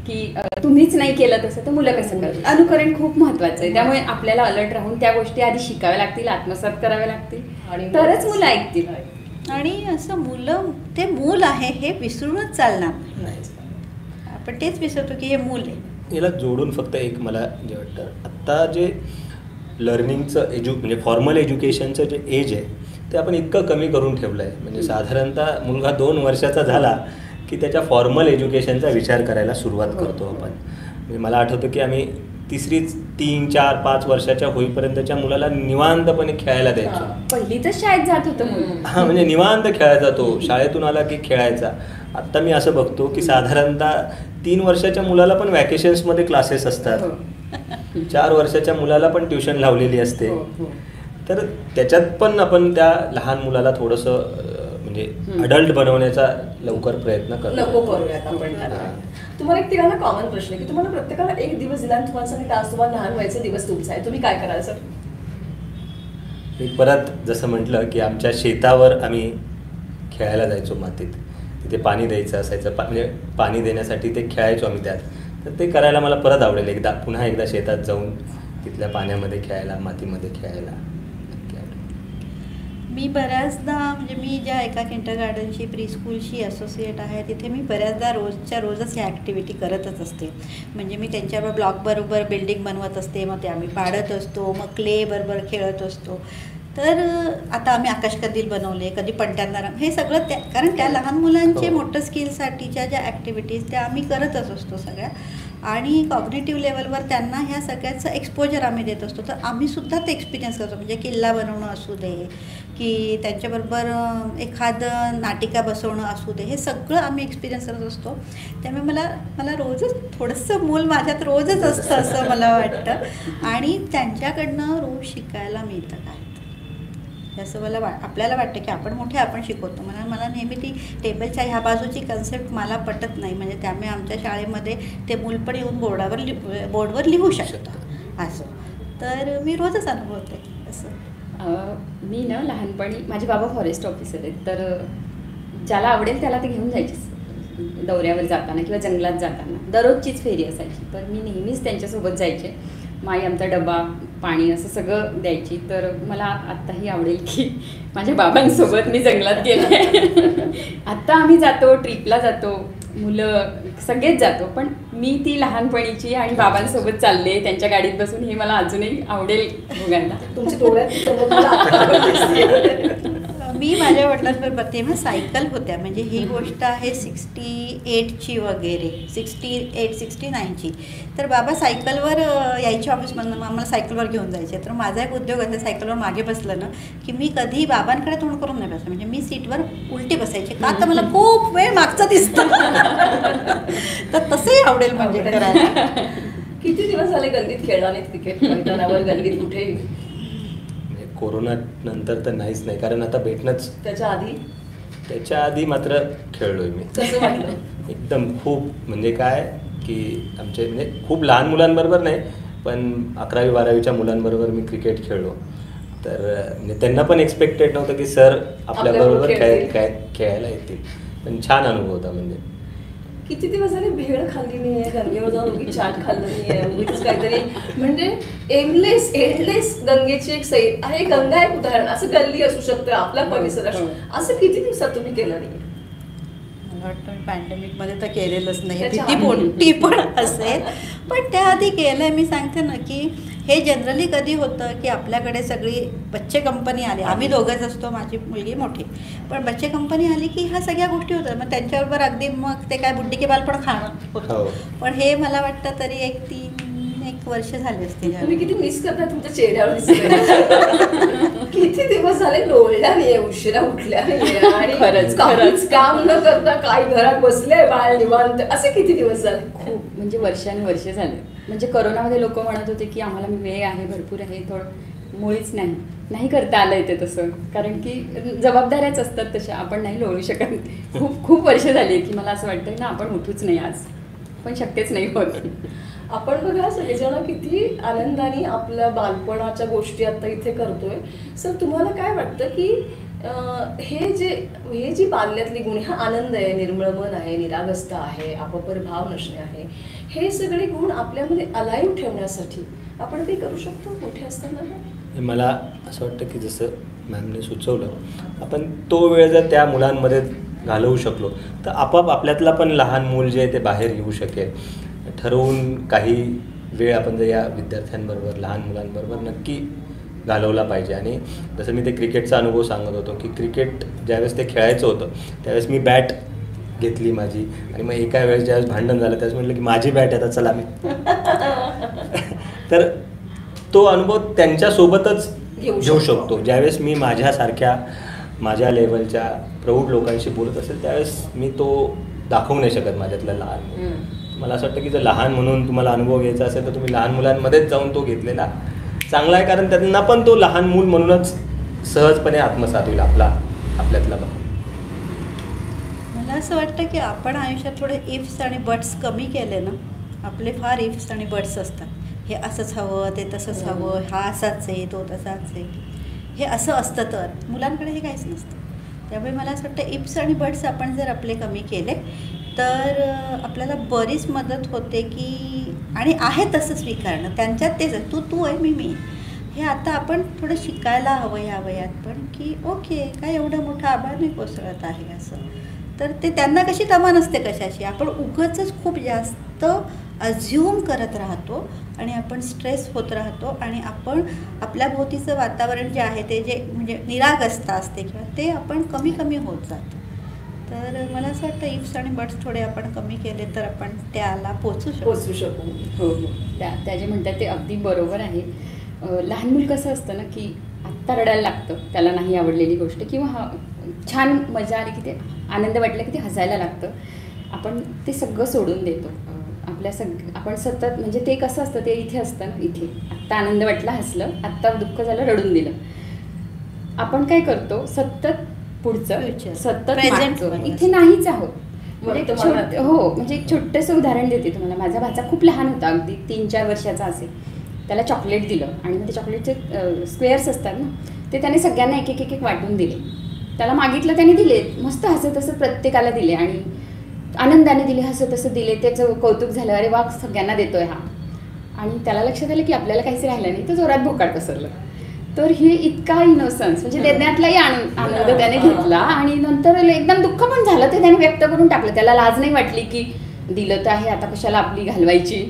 की तुम्हीच नाही केलं तसं तर मुलं कसं करतात. अनुकरण खूप महत्त्वाचं आहे. त्यामुळे आपल्याला अलर्ट राहून त्या गोष्टी आधी शिकाव्या लागतील, आत्मसात कराव्या लागतील, तरच मुलं ऐकतील. आणि असं मुलं, ते मूल आहे हे विसरूनच चालणार नाही. आपण तेच विसरतो की हे मूल आहे. याला जोडून फक्त एक मला जे वाटतं, आत्ता जे लर्निंगचं म्हणजे फॉर्मल एज्युकेशनचं जे एज आहे ते आपण इतकं कमी करून ठेवलं आहे. म्हणजे साधारणतः मुलगा 2 वर्षाचा झाला की त्याच्या फॉर्मल एज्युकेशनचा विचार करायला सुरुवात करतो आपण. म्हणजे मला आठवतं की आम्ही 3, 4, 5 वर्षाच्या होईपर्यंतच्या मुलाला निवांतपणे खेळायला द्यायचो. पहिलीतच शाळेत जात होतं. हां म्हणजे निवांत खेळायचा तो, शाळेतून आला की खेळायचा. आत्ता मी असं बघतो की साधारणतः 3 वर्षाच्या मुलाला पण वॅकेशन्समध्ये क्लासेस असतात, 4 वर्षाच्या मुलाला पण ट्युशन लावलेली असते. तर त्याच्यात पण आपण त्या लहान मुलाला थोडंसं म्हणजे अडल्ट बनवण्याचा लवकर प्रयत्न करूयात आपण. तुम्हाला एक तिघांना कॉमन प्रश्न की तुम्हाला प्रत्येकाला एक दिवस दिला, तुम्हाला सांगितलं आज तुम्हाला लहान व्हायचा दिवस तुमचा आहे, तुम्ही काय कराल सर? मी परत जसं म्हटलं की आमच्या शेतावर आम्ही खेळायला जायचो मातीत, तिथे पाणी द्यायचं असायचं, म्हणजे पाणी देण्यासाठी ते खेळायचो आम्ही त्यात. तर ते करायला मला परत आवडेल, पुन्हा एकदा शेतात जाऊन तिथल्या पाण्यामध्ये खेळायला, मातीमध्ये खेळायला. मी बऱ्याचदा म्हणजे मी ज्या एका किंडरगार्टनशी प्री स्कूलशी असोसिएट आहे तिथे मी बऱ्याचदा रोजच्या रोजच ह्या ॲक्टिव्हिटी करतच असते. म्हणजे मी त्यांच्याबरोबर ब्लॉकबरोबर बिल्डिंग बनवत असते, मग ते आम्ही पाडत असतो, मग क्ले बरोबर खेळत असतो. तर आता आम्ही आकाशकंदील बनवले, कधी पणत्यांना हे सगळं कारण त्या लहान मुलांचे मोठं स्किलसाठीच्या ज्या ॲक्टिव्हिटीज त्या आम्ही करतच असतो सगळ्या. आणि कॉग्नेटिव्ह लेवलवर त्यांना ह्या सगळ्याचं एक्सपोजर आम्ही देत असतो. तर आम्हीसुद्धा ते एक्सपिरियन्स करतो. म्हणजे किल्ला बनवणं असू दे की त्यांच्याबरोबर एखादं नाटिका बसवणं असू दे, हे सगळं आम्ही एक्सपिरियन्स करत असतो. त्यामुळे मला रोजच थोडंसं मूल माझ्यात रोजच असतं असं मला वाटतं. आणि त्यांच्याकडनं रोज शिकायला मिळतं काय असं मला आपल्याला वाटतं की आपण मोठे आपण शिकवतो. मला नेहमी ती टेबलच्या ह्या बाजूची कन्सेप्ट मला पटत नाही. म्हणजे त्यामुळे आमच्या शाळेमध्ये ते मूल पण येऊन बोर्डवर लिहू शकतं असं. तर मी रोजच अनुभवते असं. मी ना लहानपणी माझे बाबा फॉरेस्ट ऑफिसर आहेत, तर ज्याला आवडेल त्याला ते घेऊन जायचे दौऱ्यावर जाताना किंवा जंगलात जाताना. दररोजचीच फेरी असायची, तर मी नेहमीच त्यांच्यासोबत जायचे. माई आमचा डबा, पाणी असं सगळं द्यायची. तर मला आत्ताही आवडेल की माझ्या बाबांसोबत मी जंगलात गेले. आत्ता आम्ही जातो, ट्रिपला जातो, मुलं सगळेच जातो, पण मी ती लहानपणीची आणि बाबांसोबत चालले त्यांच्या गाडीत बसून हे मला अजूनही आवडेल बघायला. तुमची डोळ्यात मी माझ्या वडिलांबरोबर तेव्हा सायकल होत्या, म्हणजे ही गोष्ट आहे 68ची वगैरे, 68 69ची. तर बाबा सायकलवर यायचे ऑफिसमधून, आम्हाला सायकलवर घेऊन जायचे. तर माझा एक उद्योग असा, सायकलवर मागे बसलं ना की मी कधी बाबांकडे तोंड करून नाही बसलं, म्हणजे मी सीटवर उलटी बसायचे का तर मला खूप वेळ मागचं दिसतं. तर तसंही आवडेल म्हणजे करायला. किती दिवस झाले गल्लीत खेळला नाहीत क्रिकेट मैदानावर, गल्लीत कुठेही? कोरोना नंतर तर नाहीच नाही, कारण आता भेटणंच. त्याच्या आधी मात्र खेळलोय मी. कसं वाटलं? एकदम खूप, म्हणजे काय की आमचे म्हणजे खूप लहान मुलांबरोबर नाही, पण 11वी 12वीच्या मुलांबरोबर मी क्रिकेट खेळलो. तर म्हणजे त्यांना पण एक्सपेक्टेड नव्हतं की सर आपल्याबरोबर खेळायला येतील, पण छान अनुभव होता. म्हणजे किती दिवस झाले भेळ खाल्ली नाहीये, गंगेवर जाऊन उगीच चाट खाल्लं नाहीये, उगीच काहीतरी, म्हणजे एंडलेस गंगेची एक सई आहे. गंगा एक उदाहरण, असं गल्ली असू शकतं आपल्या परिसरात, असं किती दिवसात तुम्ही केलं नाही? मला वाटतं पॅन्डेमिकमध्ये तर केलेलंच नाही, किती मोठी पण असेल, पण त्याआधी केलं आहे. मी सांगते ना की हे जनरली कधी होतं की आपल्याकडे सगळी बच्चे कंपनी आली, आम्ही दोघंच असतो, माझी मुलगी मोठी, पण बच्चे कंपनी आली की ह्या सगळ्या गोष्टी होतात. मग त्यांच्याबरोबर अगदी मग ते काय बुड्डी के बाल पण खाणं होतं. पण हे मला वाटतं तरी 1 वर्ष झाले असतील. तुम्ही किती मिस करता तुमच्या चेहऱ्यावर दिसत. किती दिवस झाले लोळल्या नाहीये, उशिरा उठल्या नाहीये, आणि खरंच काम न करता काय घरात बसले बाळ निवांत, असे किती दिवस झाले? खूप, म्हणजे वर्ष झाले. म्हणजे करोनामध्ये लोक म्हणत होते की आम्हाला वेळ आहे, भरपूर आहे, थोडं मुळीच नाही करता आलं येते तसं, कारण की जबाबदाऱ्याच असतात तशा, आपण नाही लोळू शकत. खूप वर्ष झाली की मला असं वाटतं ना आपण उठूच नाही आज, पण शक्यच नाही होत. आपण बघा सगळेजण किती आनंदाने आपल्या बालपणाच्या गोष्टी आता इथे करतोय. सर तुम्हाला काय वाटतं की हे जी बाल्यातली गुण, हा आनंद आहे, निर्मळ मन आहे, निरागसता आहे, आपापर भाव नसणे आहे, हे सगळे गुण आपल्यामध्ये अलाईव्ह ठेवण्यासाठी आपण काही करू शकतो मोठे असताना? मला असं वाटतं की जसं मॅमने सुचवलं, आपण तो वेळ जर त्या मुलांमध्ये घालवू शकलो तर आपोआप आपल्यातला पण लहान मूल जे आहे ते बाहेर येऊ शकेल. ठरवून काही वेळ आपण जर या विद्यार्थ्यांबरोबर, लहान मुलांबरोबर नक्की घालवला पाहिजे. आणि जसं मी ते क्रिकेटचा अनुभव सांगत होतो की क्रिकेट ज्यावेळेस ते खेळायचं होतं त्यावेळेस मी बॅट घेतली माझी, आणि मग एका वेळेस ज्यावेळेस भांडण झालं त्यावेळेस म्हटलं की माझी बॅट आता चला मी तर तो अनुभव त्यांच्यासोबतच घेऊ शकतो. ज्यावेळेस मी माझ्यासारख्या माझ्या लेवलच्या प्रौढ लोकांशी बोलत असेल त्यावेळेस मी तो दाखवू नाही शकत माझ्यातलं लहान. मला असं वाटतं की जर लहान म्हणून तुम्हाला अनुभव घ्यायचा असेल तर तुम्ही लहान मुलांमध्येच जाऊन तो घेतलेला चांगला आहे, कारण त्यांना पण तो लहान मूल म्हणूनच सहजपणे आत्मसात होईल आपल्यातला. मला असं वाटतं की आपण आयुष्यात थोडे इफ्स आणि बट्स कमी केले ना, आपले फार इफ्स आणि बट्स असतात. हे असंच हवं, ते तसंच हवं, हा असाच आहे, तो तसाच आहे, हे असं असतं. तर मुलांकडे हे काहीच नसतं. त्यामुळे मला असं वाटतं इफ्स आणि बट्स आपण जर आपले कमी केले तर आपल्याला बरीच मदत होते की, आणि आहे तसं स्वीकारणं, त्यांच्यात तेच तू आहे मी. हे आता आपण थोडं शिकायला हवं या वयात पण, की ओके काय एवढं मोठं आभार नाही कोसळत आहे असं. तर ते त्यांना कशी तमा नसते कशाची, आपण उगाचच खूप जास्त अझ्युम करत राहतो आणि आपण स्ट्रेस होत राहतो, आणि आपण आपल्या भोवतीचं वातावरण जे आहे ते जे म्हणजे निरागसता असते किंवा ते आपण कमी होत जातो. तर मला असं वाटतं इफ्स आणि बट्स थोडे आपण कमी केले तर आपण त्याला पोचू शकू. हो, त्या जे म्हणतात ते अगदी बरोबर आहे. लहान मूल कसं असतं ना की आत्ता रडायला लागतं, त्याला नाही आवडलेली गोष्ट किंवा छान मजा आली की ते आनंद वाटला की ते हसायला लागतं. आपण ते सगळं सोडून देतो. आपण सतत, म्हणजे ते कसं असतं, ते इथे असतं ना, इथे आत्ता आनंद वाटला हसलं, आत्ता दुःख झालं रडून दिलं. आपण काय करतो, सतत पुढचं सतत इथे नाहीच आहोत. म्हणजे एक छोटंसं उदाहरण देते तुम्हाला. माझा भाचा खूप लहान होता, अगदी 3-4 वर्षाचा असेल. त्याला चॉकलेट दिलं आणि मग ते चॉकलेटचे स्क्वेअर्स असतात ना, ते त्याने सगळ्यांना एक वाटून दिले. त्याला मागितलं त्याने दिले, मस्त हसत तसं प्रत्येकाला दिले आणि आनंदाने दिले, हसत तसं दिले. त्याचं कौतुक झालं, अरे वा सगळ्यांना देतोय हा. आणि त्याला लक्षात आलं की आपल्याला काहीच राहिलं नाही, तर जोरात भोकाड पसरलं. तर हे इतका इनोसन्स, म्हणजे देण्यातलाही आनंद त्याने घेतला आणि नंतर एकदम दुःख पण झालं ते त्याने व्यक्त करून टाकलं. त्याला लाज नाही वाटली की दिलं तर आहे, आता कशाला आपली घालवायची,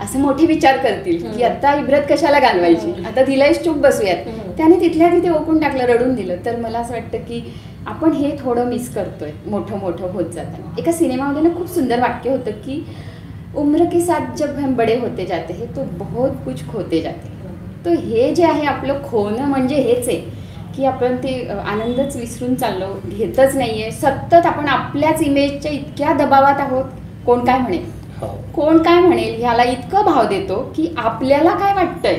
असं मोठे विचार करतील की आता इब्रत कशाला घालवायची, आता दिलंयच चूप बसूयात. त्याने तिथल्या तिथे ओकून टाकलं, रडून दिलं. तर मला असं वाटतं की आपण हे थोडं मिस करतोय मोठं मोठं होत जाताना. एका सिनेमामध्ये ना खूप सुंदर वाक्य होतं की उम्र के साथ जब हम बडे होते जाते हैं तो बहुत कुछ खोते जाते. तर हे जे आहे आपलं खोणं म्हणजे हेच आहे की आपण ते आनंदच विसरून चाललो, घेतच नाही आहे. सतत आपण आपल्याच इमेजच्या इतक्या दबावात आहोत, कोण काय म्हणेल, कोण काय म्हणेल ह्याला इतकं भाव देतो की आपल्याला काय वाटतंय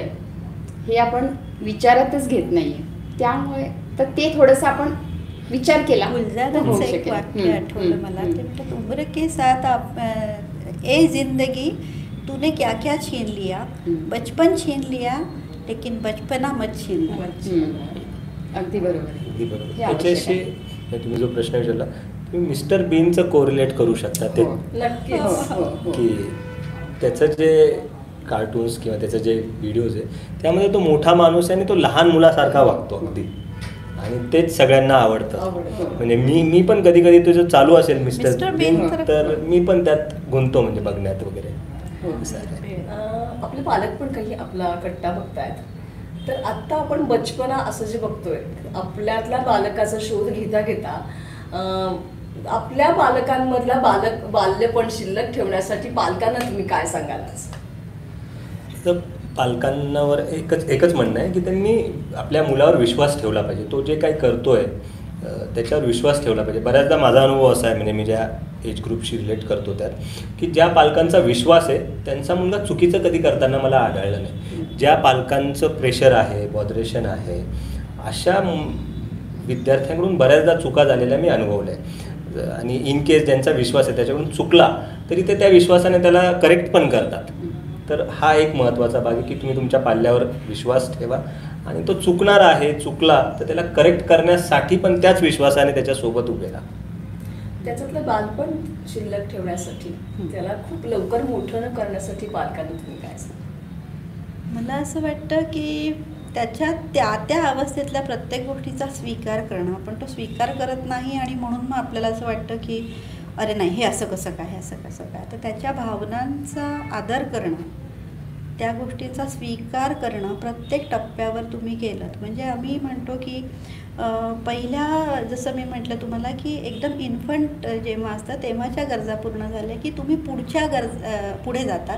हे आपण विचारातच घेत नाहीये. त्यामुळे तर ते थोडंसं आपण विचार केला. गुलजारांचं एक वाक्य आठवलं मला. ते म्हणतात, उम्र के साथ ए जिंदगी तूने क्या क्या छीन लिया, बचपन छीन लिया लेकिन बचपना मत छीन लिया. अगदी बरोबर. अगदी बरोबर. त्याच्याशी तुम्ही जो प्रश्न विचारला, तुम्ही मिस्टर बीनचं कोरिलेट करू शकता ते की त्याचं जे कार्टून्स किंवा त्याचं जे व्हिडिओज आहे त्यामध्ये तो मोठा माणूस आहे आणि तो लहान मुलासारखा वागतो अगदी, आणि तेच सगळ्यांना आवडतं. म्हणजे मी पण कधी कधी तुझं चालू असेल मिस्टर बीन तर मी पण त्यात गुंतो, म्हणजे बघण्यात वगैरे. आपले पालक पण काही आपला कट्टा बघतायत, तर आत्ता आपण बचपना असं जे बघतोय, आपल्यातल्या बालकाचा शोध घेता घेता आपल्या पालकांमधला बाल्यपण शिल्लक ठेवण्यासाठी पालकांना तुम्ही काय सांगाल आज? तर पालकांवर एकच म्हणणं आहे की त्यांनी आपल्या मुलावर विश्वास ठेवला पाहिजे. तो जे काही करतोय त्याच्यावर विश्वास ठेवला पाहिजे. बऱ्याचदा माझा अनुभव असा आहे, म्हणजे मी ज्या एज ग्रुपशी रिलेट करतो त्यात, की ज्या पालकांचा विश्वास आहे त्यांचा मुलगा चुकीचं कधी करताना मला आढळलं नाही. ज्या पालकांचं प्रेशर आहे, बॉदरेशन आहे, अशा विद्यार्थ्यांकडून बऱ्याचदा चुका झालेल्या मी अनुभवल्या आहे. आणि इन केस ज्यांचा विश्वास आहे त्याच्याकडून चुकला तरी ते त्या विश्वासाने त्याला करेक्ट पण करतात. तर हा एक महत्त्वाचा भाग आहे की तुम्ही तुमच्या पाल्यावर विश्वास ठेवा, आणि तो चुकणार आहे, चुकला तर त्याला करेक्ट करण्यासाठी पण त्याच विश्वासाने त्याच्यासोबत उभे राहा. त्याच्यातलं बालपण शिल्लक ठेवण्यासाठी, त्याला खूप लवकर मोठं न करण्यासाठी पालकांना तुम्ही काय सांगा? मला असं वाटतं की त्याच्या त्या अवस्थेतल्या प्रत्येक गोष्टीचा स्वीकार करणं. आपण तो स्वीकार करत नाही आणि म्हणून मग आपल्याला असं वाटतं की अरे नाही, हे असं कसं काय, हे असं कसं काय. तर त्याच्या भावनांचा आदर करणं, त्या गोष्टीचा स्वीकार करणं प्रत्येक टप्प्यावर तुम्ही केलं म्हणजे आम्ही म्हणतो की पहिल्या, जसं मी म्हटलं तुम्हाला की एकदम इन्फंट जेव्हा असतं तेव्हाच्या गरजा पूर्ण झाल्या की तुम्ही पुढे जातात.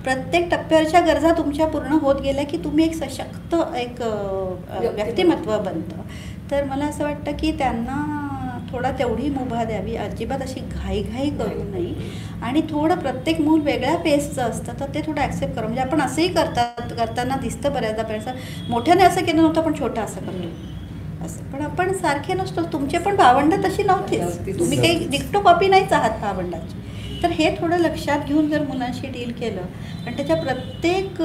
प्रत्येक टप्प्यावरच्या गरजा तुमच्या पूर्ण होत गेल्या की तुम्ही एक सशक्त व्यक्तिमत्व बनतं. तर मला असं वाटतं की त्यांना थोडा तेवढी मुभा द्यावी, अजिबात अशी घाईघाई करू नये, आणि थोडं प्रत्येक मूल वेगळ्या पेसचं असतं तर ते थोडं ॲक्सेप्ट करून, म्हणजे आपण असंही करताना दिसतं बऱ्याचदा पेरचं मोठ्याने असं केलं नव्हतं पण छोटं असं करतो असं. पण आपण सारखे नसतो, तुमचे पण भावंड तशी नव्हतीच, तुम्ही काही डिक्टो कॉपी नाहीच आहात भावंडाची. तर हे थोडं लक्षात घेऊन जर मुलांशी डील केलं आणि त्याच्या प्रत्येक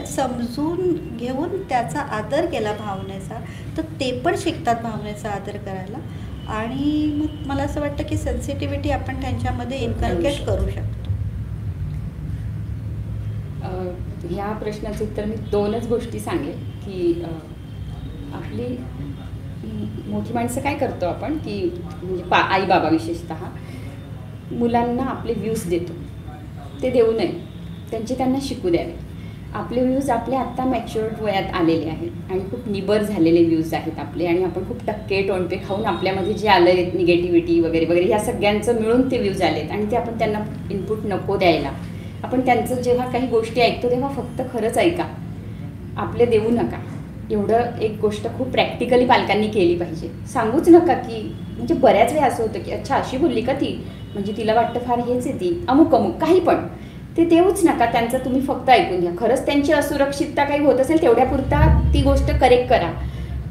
समजून घेऊन त्याचा आदर केला भावनेचा, तर ते पण शिकतात भावनेचा आदर करायला. आणि मग मला असं वाटतं की सेन्सिटिव्हिटी आपण त्यांच्यामध्ये इन्कल्केट करू शकतो. ह्या प्रश्नाचं उत्तर मी 2च गोष्टी सांगेल की आपली मोठी माणसं काय करतो आपण की म्हणजे आई बाबा विशेषतः मुलांना आपले व्ह्यूज देतो, ते देऊ नये, त्यांना शिकू द्यावे. आपले व्ह्यूज आपले आत्ता मॅच्युअर्ड वयात आलेले आहेत आणि खूप निबर झालेले व्ह्यूज आहेत आपले, आणि आपण खूप टक्के टोणपे खाऊन आपल्यामध्ये जे आलं आहे निगेटिव्हिटी वगैरे वगैरे ह्या सगळ्यांचं मिळून ते व्ह्यूज आले आहेत, आणि ते आपण त्यांना इनपुट नको द्यायला. आपण त्यांचं जेव्हा काही गोष्टी ऐकतो तेव्हा फक्त खरंच ऐका, आपले देऊ नका. एवढं एक गोष्ट खूप प्रॅक्टिकली पालकांनी केली पाहिजे. सांगूच नका की, म्हणजे बऱ्याच वेळा असं होतं की अच्छा अशी बोलली का ती, म्हणजे तिला वाटतं फार हेच आहे ती, अमुक काही पण, ते देऊच नका. त्यांचं तुम्ही फक्त ऐकून घ्या. खरंच त्यांची असुरक्षितता काही होत असेल तेवढ्यापुरता ती गोष्ट करेक्ट करा,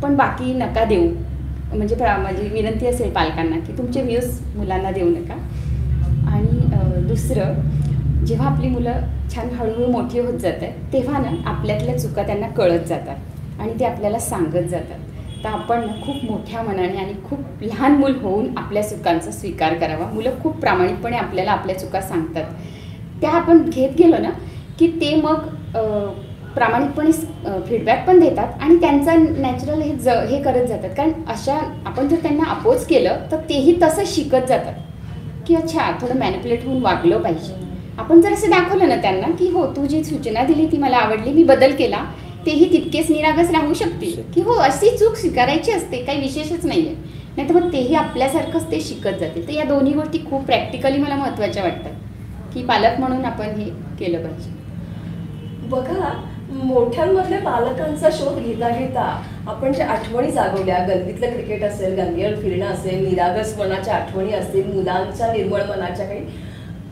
पण बाकी नका देऊ. म्हणजे माझी विनंती असेल पालकांना की तुमचे व्ह्यूज मुलांना देऊ नका. आणि दुसरं, जेव्हा आपली मुलं छान हळूहळू मोठी होत जातात तेव्हा ना आपल्यातल्या चुका त्यांना कळत जातात आणि ते आपल्याला सांगत जातात. तर आपण खूप मोठ्या मनाने आणि खूप लहान मूल होऊन आपल्या चुकांचा स्वीकार करावा. मुलं खूप प्रामाणिकपणे आपल्याला आपल्या चुका सांगतात, त्या आपण घेत गेलो ना की ते मग प्रामाणिकपणे फीडबॅक पण देतात आणि त्यांचा नॅचरल हे करत जातात. कारण अशा आपण जर त्यांना अपोज केलं तर तेही तसं शिकत जातात की अच्छा थोडं मॅनिप्युलेट होऊन वागलं पाहिजे. आपण जर असं दाखवलं ना त्यांना की हो तू जी सूचना दिली ती मला आवडली, मी बदल केला, तेही तितकेच निरागस राहू शकतील की हो अशी चूक स्वीकारायची असते, काही विशेषच नाही आहे, नाही तर मग तेही आपल्यासारखंच ते शिकत जातील. तर या दोन्ही गोष्टी खूप प्रॅक्टिकली मला महत्त्वाच्या वाटतात की पालक म्हणून आपण हे केलं पाहिजे. बघा, मोठ्यांमधल्या बालकांचा शोध घेता घेता आपण ज्या आठवणी जागवल्या, गल्लीतलं क्रिकेट असेल, गंगेवर फिरणं असेल, निरागस मनाच्या आठवणी असतील, मुलांच्या निर्मळ मनाच्या काही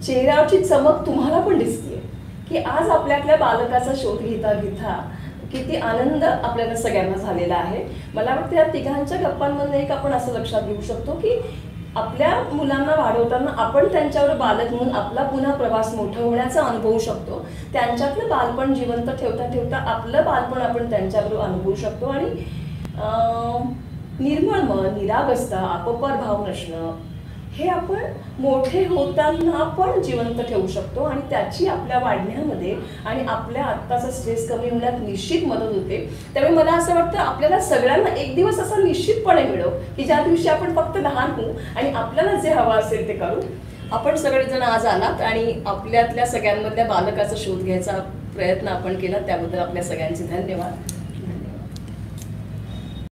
चेहऱ्यावरची चमक तुम्हाला पण दिसते की आज आपल्यातल्या बालकाचा शोध घेता घेता किती आनंद आपल्याला सगळ्यांना झालेला आहे. मला वाटतं या तिघांच्या गप्पांमधून एक आपण असं लक्षात घेऊ शकतो की आपल्या मुलांना वाढवताना आपण त्यांच्यावर बालक म्हणून आपला पुन्हा प्रवास मोठा होण्याचा अनुभवू शकतो. त्यांच्यातलं बालपण जिवंत ठेवता ठेवता आपलं बालपण आपण त्यांच्याबरोबर अनुभवू शकतो. आणि निर्मळ मन, निरागसता, आपोपार भाव नसणं हे आपण मोठे होताना पण जिवंत ठेवू शकतो आणि त्याची आपल्या वाढण्यामध्ये आणि आपल्या आत्ताचा स्ट्रेस कमी होण्यात निश्चित मदत होते. त्यामुळे मला असं वाटतं आपल्याला सगळ्यांना एक दिवस असा निश्चितपणे मिळो की ज्या दिवशी आपण फक्त लहान होऊ आणि आपल्याला जे हवं असेल ते करू. आपण सगळेजण आज आलात आणि आपल्यातल्या सगळ्यांमधल्या बालकाचा शोध घ्यायचा प्रयत्न आपण केला, त्याबद्दल आपल्या सगळ्यांचे धन्यवाद.